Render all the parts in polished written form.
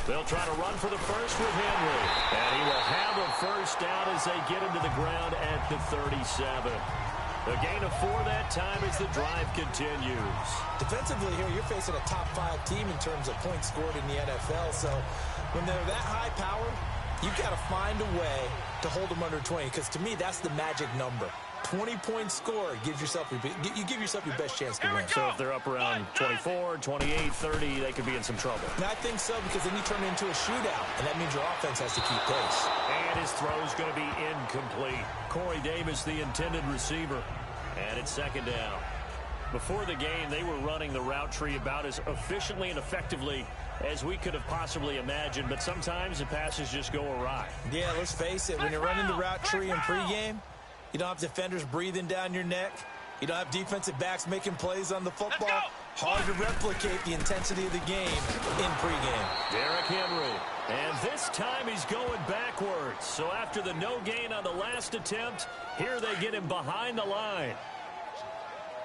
They'll try to run for the first with Henry. And he will have a first down as they get him to the ground at the 37. A gain of 4 that time as the drive continues. Defensively here, you're facing a top-5 team in terms of points scored in the NFL. So when they're that high-powered, you've got to find a way to hold them under 20. Because to me, that's the magic number. 20-point score gives yourself you give yourself your best chance to win. So if they're up around 24, 28, 30, they could be in some trouble. And I think so, because then you turn it into a shootout, and that means your offense has to keep pace. And his throw is going to be incomplete. Corey Davis, the intended receiver. And it's second down. Before the game, they were running the route tree about as efficiently and effectively as we could have possibly imagined, but sometimes the passes just go awry. Yeah, let's face it, when you're running the route tree in pregame, you don't have defenders breathing down your neck. You don't have defensive backs making plays on the football. Hard to replicate the intensity of the game in pregame. Derrick Henry. And this time he's going backwards. So after the no gain on the last attempt, here they get him behind the line.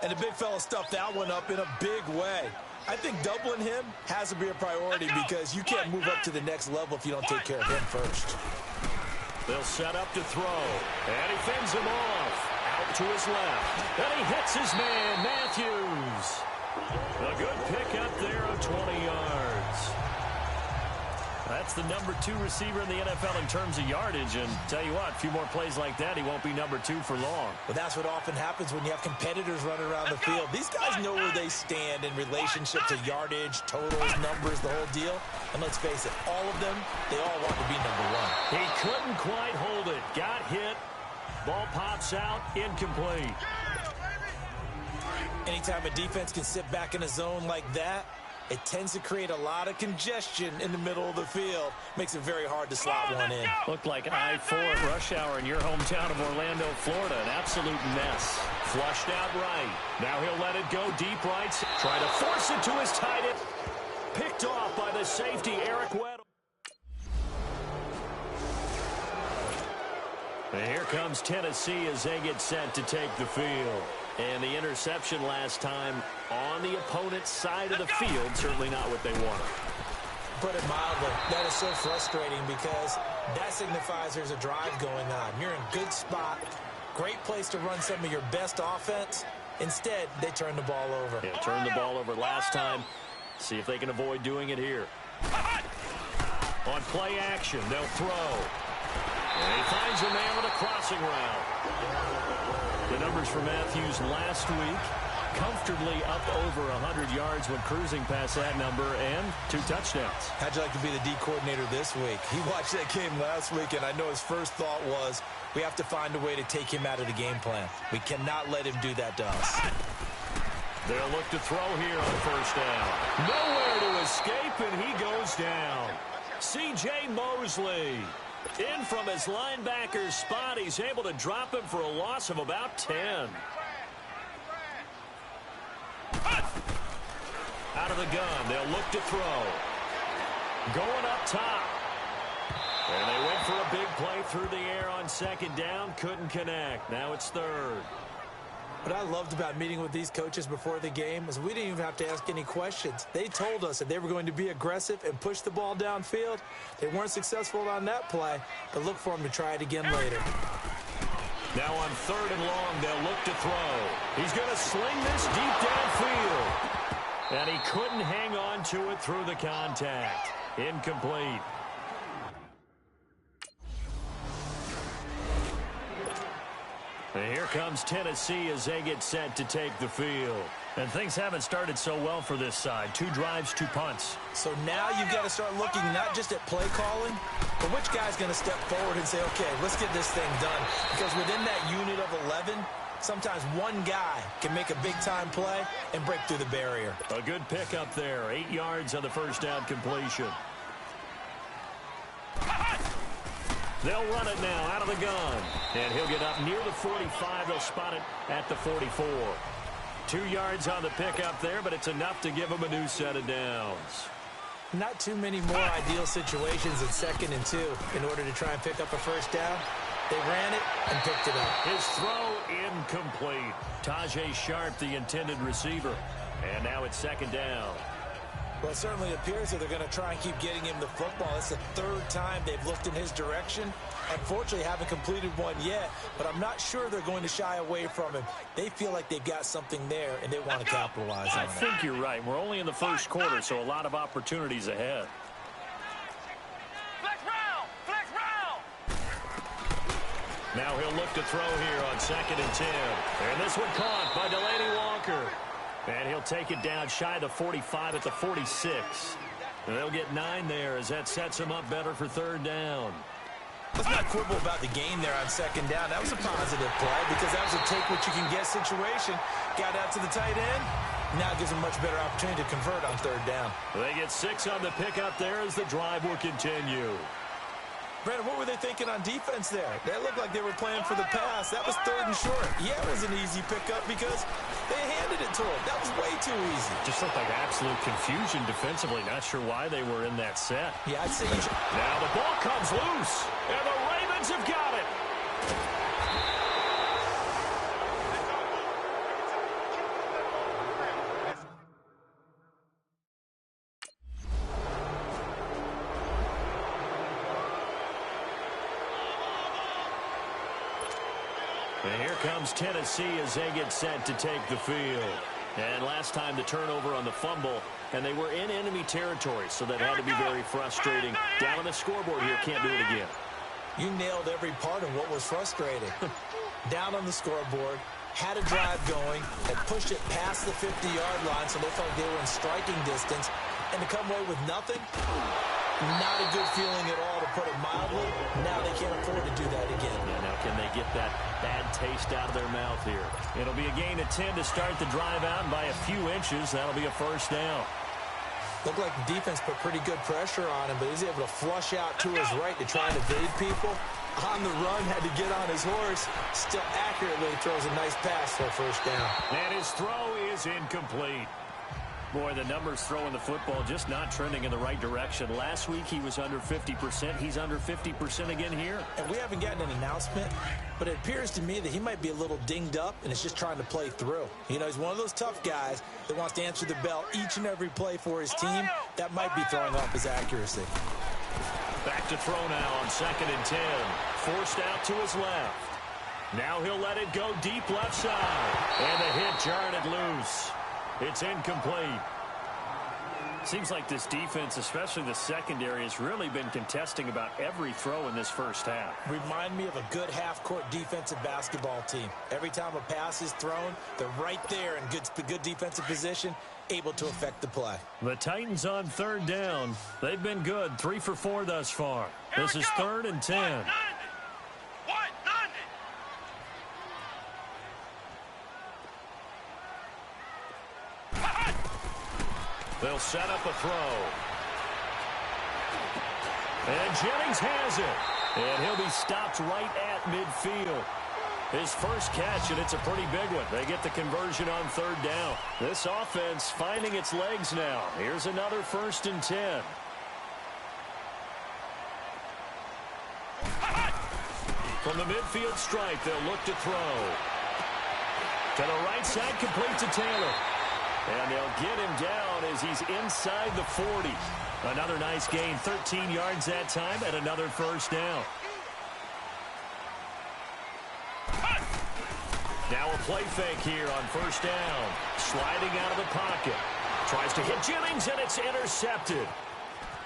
And the big fella stuffed that one up in a big way. I think doubling him has to be a priority because you can't move up to the next level if you don't take care of him first. They'll set up to throw. And he fends him off. Out to his left. And he hits his man, Matthews. A good pickup there of 20 yards. That's the number 2 receiver in the NFL in terms of yardage. And tell you what, a few more plays like that, he won't be number 2 for long. But that's what often happens when you have competitors running around the field. These guys know where they stand in relationship to yardage, totals, numbers, the whole deal. And let's face it, all of them, they all want to be number 1. He couldn't quite hold it. Got hit. Ball pops out. Incomplete. Anytime a defense can sit back in a zone like that, it tends to create a lot of congestion in the middle of the field. Makes it very hard to slot one in. Looked like I-4 at rush hour in your hometown of Orlando, Florida. An absolute mess. Flushed out right. Now he'll let it go deep right. Try to force it to his tight end. Picked off by the safety, Eric Weddle. And here comes Tennessee as they get set to take the field. And the interception last time on the opponent's side of the field, certainly not what they wanted. Put it mildly, that is so frustrating because that signifies there's a drive going on. You're in a good spot, great place to run some of your best offense. Instead, they turn the ball over. Yeah, turned the ball over last time. See if they can avoid doing it here. On play action, they'll throw. And he finds a man with a crossing route. The numbers for Matthews last week, comfortably up over 100 yards when cruising past that number, and 2 touchdowns. How'd you like to be the D coordinator this week? He watched that game last week, and I know his first thought was, we have to find a way to take him out of the game plan. We cannot let him do that to us. They'll look to throw here on first down. Nowhere to escape, and he goes down. C.J. Mosley. In from his linebacker's spot, he's able to drop him for a loss of about 10. Out of the gun, they'll look to throw. Going up top. And they went for a big play through the air on second down. Couldn't connect. Now it's third. What I loved about meeting with these coaches before the game is we didn't even have to ask any questions. They told us that they were going to be aggressive and push the ball downfield. They weren't successful on that play, but look for them to try it again later. Now on third and long, they'll look to throw. He's going to sling this deep downfield. And he couldn't hang on to it through the contact. Incomplete. And here comes Tennessee as they get set to take the field. And things haven't started so well for this side. 2 drives, 2 punts. So now you've got to start looking not just at play calling, but which guy's going to step forward and say, okay, let's get this thing done. Because within that unit of 11, sometimes one guy can make a big-time play and break through the barrier. A good pickup there. 8 yards on the first down completion. They'll run it now out of the gun. And he'll get up near the 45. They'll spot it at the 44. 2 yards on the pickup there, but it's enough to give him a new set of downs. Not too many more ideal situations in 2nd and 2 in order to try and pick up a first down. They ran it and picked it up. His throw incomplete. Tajay Sharp, the intended receiver. And now it's 2nd down. Well, it certainly appears that they're going to try and keep getting him the football. It's the third time they've looked in his direction. Unfortunately, haven't completed one yet, but I'm not sure they're going to shy away from him. They feel like they've got something there, and they want to capitalize on it. I think you're right. We're only in the first quarter, so a lot of opportunities ahead. Now he'll look to throw here on 2nd and 10. And this one caught by Delaney Walker. And he'll take it down shy of the 45 at the 46. And they'll get 9 there as that sets him up better for 3rd down. Let's not quibble about the gain there on 2nd down. That was a positive play because that was a take-what-you-can-get situation. Got out to the tight end. Now it gives them a much better opportunity to convert on 3rd down. They get 6 on the pickup there as the drive will continue. Brandon, what were they thinking on defense there? They looked like they were playing for the pass. That was 3rd and short. Yeah, it was an easy pickup because they handed it to him. That was way too easy. Just looked like absolute confusion defensively. Not sure why they were in that set. Yeah, I'd say you should. Now the ball comes loose, and the Ravens have got it. And here comes Tennessee as they get set to take the field. And last time the turnover on the fumble, and they were in enemy territory, so that had to be very frustrating. Down on the scoreboard here, can't do it again. You nailed every part of what was frustrating. Down on the scoreboard, had a drive going, and pushed it past the 50-yard line, so they felt they were in striking distance, and to come away with nothing, not a good feeling at all, to put it mildly. Now they can't afford to do that again. Yeah, now can they get that bad taste out of their mouth here? It'll be a gain of 10 to start the drive out, and by a few inches, that'll be a 1st down. Looked like the defense put pretty good pressure on him, but he's able to flush out to his right to try and evade people. On the run, had to get on his horse. Still accurately throws a nice pass for a 1st down. And his throw is incomplete. Boy, the numbers throwing the football just not trending in the right direction. Last week he was under 50%. He's under 50% again here. And we haven't gotten an announcement, but it appears to me that he might be a little dinged up and is just trying to play through. You know, he's one of those tough guys that wants to answer the bell each and every play for his team. That might be throwing off his accuracy. Back to throw now on 2nd and 10. Forced out to his left. Now he'll let it go deep left side. And the hit jarred it loose. It's incomplete. Seems like this defense, especially the secondary, has really been contesting about every throw in this first half. Remind me of a good half-court defensive basketball team. Every time a pass is thrown, they're right there in good defensive position, able to affect the play. The Titans on 3rd down. They've been good, 3 for 4 thus far. This is 3rd and 10. They'll set up a throw. And Jennings has it. And he'll be stopped right at midfield. His first catch, and it's a pretty big one. They get the conversion on 3rd down. This offense finding its legs now. Here's another 1st and 10. From the midfield stripe, they'll look to throw. To the right side, complete to Taylor. And they'll get him down as he's inside the 40. Another nice gain, 13 yards that time, and another 1st down. Now a play fake here on 1st down. Sliding out of the pocket. Tries to hit Jennings, and it's intercepted.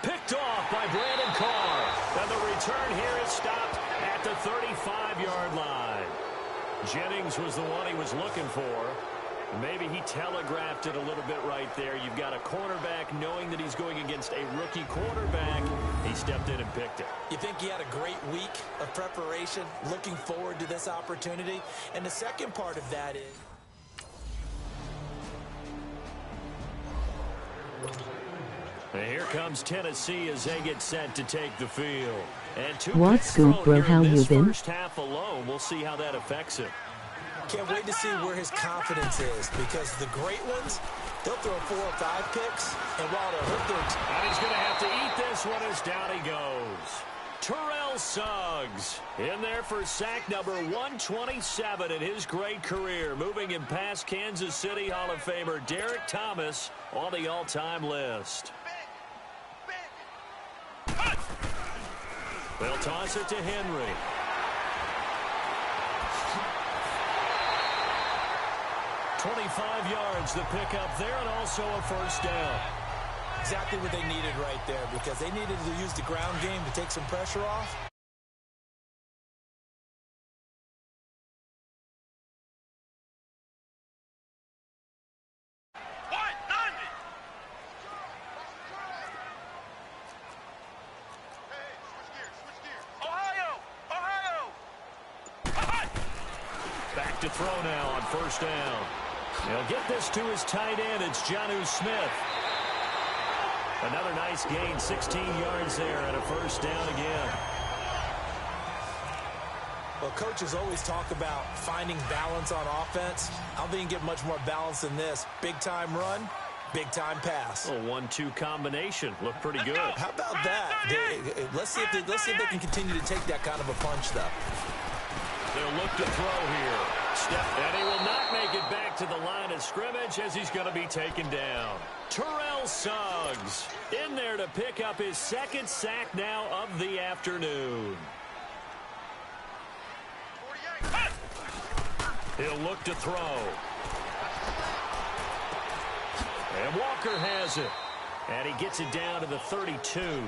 Picked off by Brandon Carr. And the return here is stopped at the 35-yard line. Jennings was the one he was looking for. Maybe he telegraphed it a little bit right there. You've got a cornerback knowing that he's going against a rookie quarterback. He stepped in and picked it. You think he had a great week of preparation, looking forward to this opportunity? And the second part of that is... And here comes Tennessee as they get set to take the field. And What scoop, bro? How you been? First half alone, we'll see how that affects him. Can't wait to see where his confidence is, because the great ones, they'll throw 4 or 5 picks, and while they're hurt, and he's going to have to eat this one as down he goes. Terrell Terrell Suggs in there for sack number 127 in his great career, moving him past Kansas City Hall of Famer Derek Thomas on the all-time list. They'll toss it to Henry. "25 yards the pickup there, and also a first down." Exactly what they needed right there, because they needed to use the ground game to take some pressure off. Back to throw now on first down. He'll get this to his tight end. It's Jonnu Smith. Another nice gain, 16 yards there, and a first down again. Well, coaches always talk about finding balance on offense. I don't think you get much more balance than this. Big-time run, big-time pass. A 1-2 combination. Looked pretty good. How about that? Let's see if they can continue to take that kind of a punch, though. They'll look to throw here. And he will not make it back to the line of scrimmage as he's going to be taken down. Terrell Suggs in there to pick up his second sack now of the afternoon. He'll look to throw. And Walker has it. And he gets it down to the 32.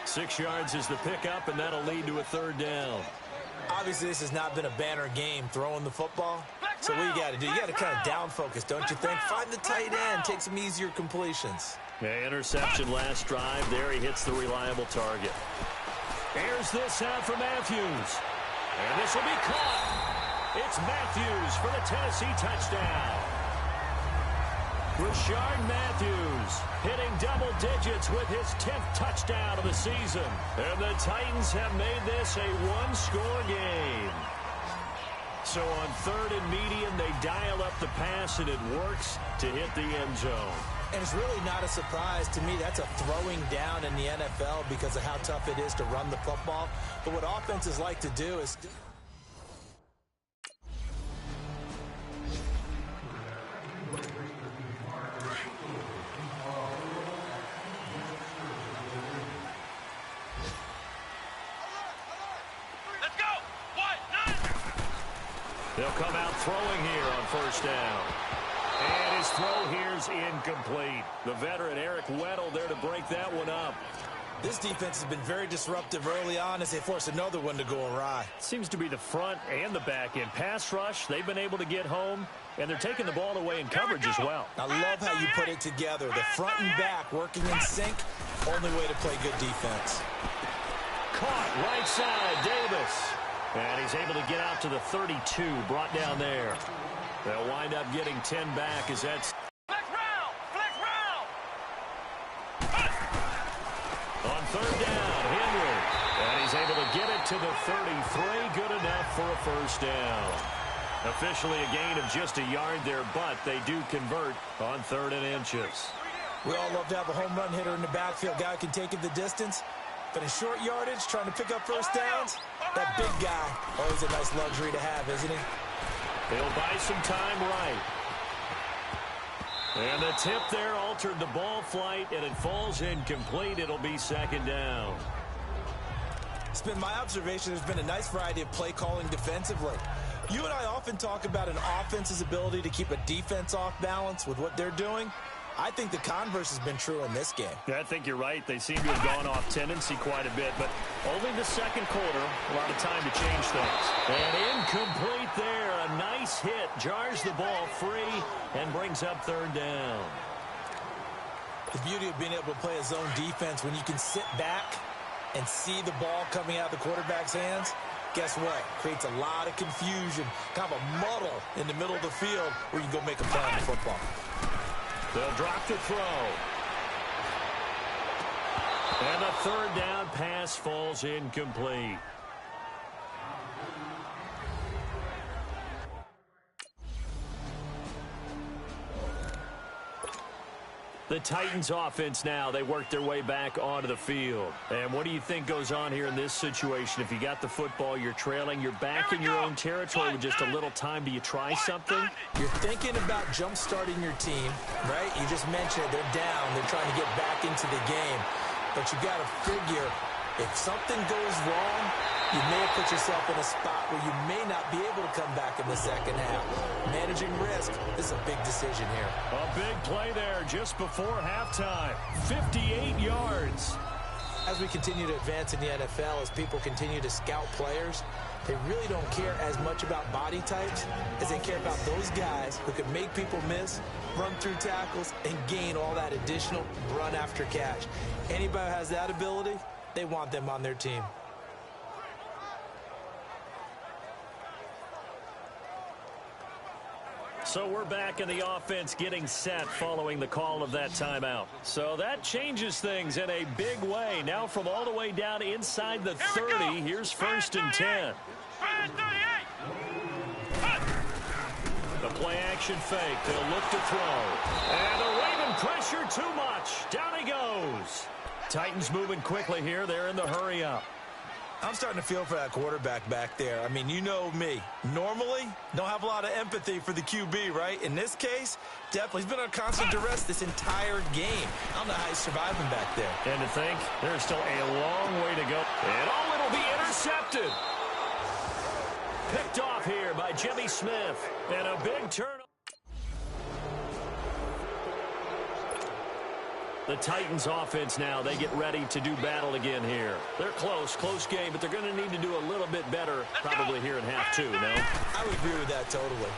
6 yards is the pickup, and that'll lead to a third down. Obviously, this has not been a banner game throwing the football. So what you got to do, you got to kind of down focus, don't you think? Find the tight end, take some easier completions. Yeah, interception last drive. There he hits the reliable target. Here's this out for Matthews. And this will be caught. It's Matthews for the Tennessee touchdown. Rashard Matthews hitting double digits with his 10th touchdown of the season. And the Titans have made this a one-score game. So on third and medium, they dial up the pass, and it works to hit the end zone. And it's really not a surprise to me. That's a throwing down in the NFL because of how tough it is to run the football. But what offenses like to do is... They'll come out throwing here on first down. And his throw here's incomplete. The veteran Eric Weddle there to break that one up. This defense has been very disruptive early on as they force another one to go awry. Seems to be the front and the back end. Pass rush, they've been able to get home, and they're taking the ball away in coverage as well. I love how you put it together. The front and back working in sync. Only way to play good defense. Caught right side, Davis. And he's able to get out to the 32, brought down there. They'll wind up getting 10 back as that's... Flex round! Flex round! On third down, Henry. And he's able to get it to the 33. Good enough for a first down. Officially a gain of just a yard there, but they do convert on 3rd and inches. We all love to have a home run hitter in the backfield. Guy who can take it the distance. But in short yardage, trying to pick up first downs, that big guy, always a nice luxury to have, isn't he? He'll buy some time right. And the tip there altered the ball flight, and it falls incomplete. It'll be 2nd down. It's been my observation there's been a nice variety of play calling defensively. You and I often talk about an offense's ability to keep a defense off balance with what they're doing. I think the converse has been true in this game. Yeah, I think you're right. They seem to have gone off tendency quite a bit, but only the second quarter, a lot of time to change things. And incomplete there. A nice hit. Jars the ball free and brings up 3rd down. The beauty of being able to play a zone defense when you can sit back and see the ball coming out of the quarterback's hands, guess what? Creates a lot of confusion, kind of a muddle in the middle of the field where you can go make a play on the football. They'll drop to throw. And the 3rd down pass falls incomplete. The Titans offense now, they work their way back onto the field. And what do you think goes on here in this situation? If you got the football, you're trailing, you're back in your own territory with just a little time. Do you try something? You're thinking about jump-starting your team, right? You just mentioned it. They're down. They're trying to get back into the game. But you got to figure, if something goes wrong, you may have put yourself in a spot where you may not be able to come back in the second half. Managing risk is a big decision here. A big play there just before halftime. 58 yards. As we continue to advance in the NFL, as people continue to scout players, they really don't care as much about body types as they care about those guys who can make people miss, run through tackles, and gain all that additional run after catch. Anybody who has that ability, they want them on their team. So we're back in the offense getting set following the call of that timeout. So that changes things in a big way. Now from all the way down inside the 30, here's 1st and 10. The play action fake. They'll look to throw. And the Raven pressure too much. Down he goes. Titans moving quickly here. They're in the hurry up. I'm starting to feel for that quarterback back there. I mean, you know me. Normally, don't have a lot of empathy for the QB, right? In this case, definitely. He's been on constant duress this entire game. I don't know how he's surviving back there. And to think, there's still a long way to go. And oh, it'll be intercepted. Picked off here by Jimmy Smith. And a big turnover. The Titans offense now, they get ready to do battle again here. They're close game, but they're going to need to do a little bit better probably here in half two, no? I would agree with that totally.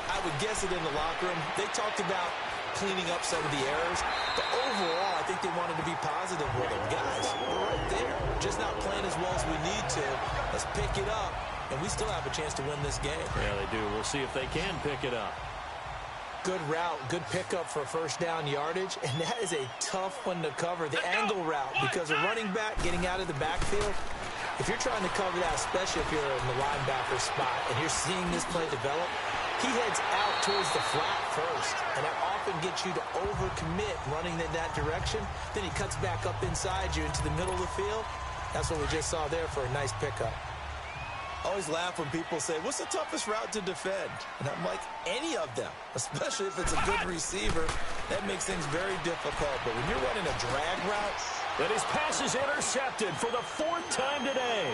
I would guess it in the locker room. They talked about cleaning up some of the errors, but overall, I think they wanted to be positive with them. Guys, we're right there. Just not playing as well as we need to. Let's pick it up, and we still have a chance to win this game. Yeah, they do. We'll see if they can pick it up. Good route, good pickup for first down yardage, and that is a tough one to cover, the angle route, because a running back getting out of the backfield, if you're trying to cover that, especially if you're in the linebacker spot and you're seeing this play develop, he heads out towards the flat first, and that often gets you to overcommit running in that direction. Then he cuts back up inside you into the middle of the field. That's what we just saw there for a nice pickup. I always laugh when people say, what's the toughest route to defend? And I'm like, any of them, especially if it's a good receiver. That makes things very difficult. But when you're running a drag route. And his pass is intercepted for the 4th time today.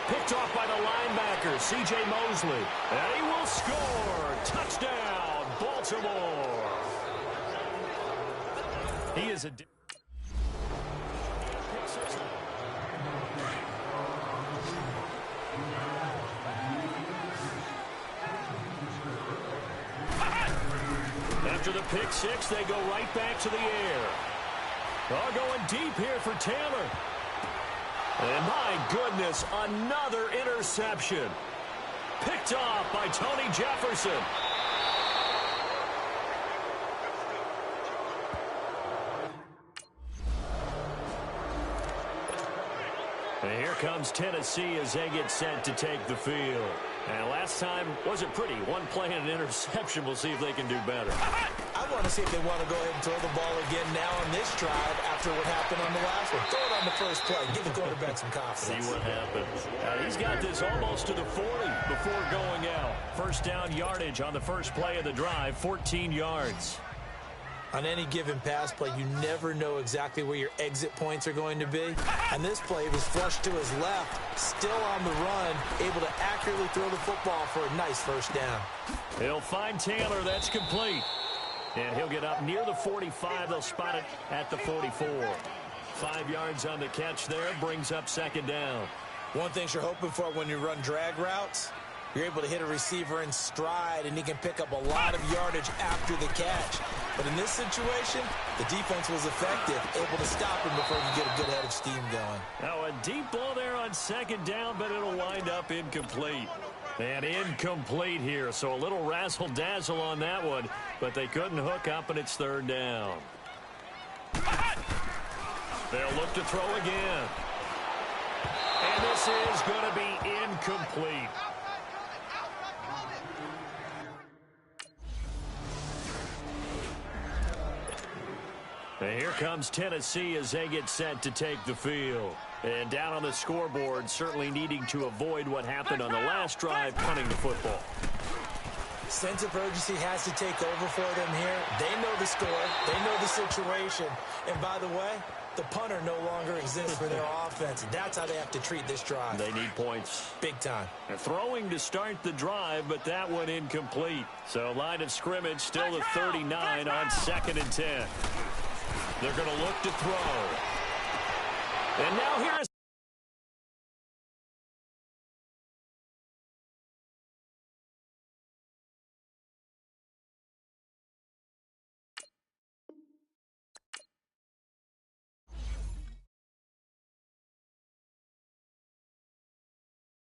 Picked off by the linebacker, C.J. Mosley. And he will score. Touchdown, Baltimore. He is a... After the pick six, they go right back to the air. Oh, going deep here for Taylor. And my goodness, another interception. Picked off by Tony Jefferson. And here comes Tennessee as they get set to take the field. And last time wasn't pretty. One play and an interception. We'll see if they can do better. I want to see if they want to go ahead and throw the ball again now on this drive after what happened on the last one. Throw it on the first play. Give the quarterback some confidence. See what happens. He's got this almost to the 40 before going out. First down yardage on the first play of the drive, 14 yards. On any given pass play, you never know exactly where your exit points are going to be. And this play was flushed to his left, still on the run, able to accurately throw the football for a nice first down. He'll find Taylor. That's complete. And he'll get up near the 45. They'll spot it at the 44. 5 yards on the catch there. Brings up second down. One thing you're hoping for when you run drag routes, you're able to hit a receiver in stride, and he can pick up a lot of yardage after the catch. But in this situation, the defense was effective, able to stop him before you get a good head of steam going. Now a deep ball there on second down, but it'll wind up incomplete. And incomplete here, so a little razzle-dazzle on that one, but they couldn't hook up, and it's third down. They'll look to throw again. And this is going to be incomplete. And here comes Tennessee as they get set to take the field. And down on the scoreboard, certainly needing to avoid what happened on the last drive, punting the football. Sense of urgency has to take over for them here. They know the score. They know the situation. And by the way, the punter no longer exists for their offense. That's how they have to treat this drive. They need points. Big time. And throwing to start the drive, but that one incomplete. So line of scrimmage still the 39 on 2nd and 10. They're going to look to throw. And now here is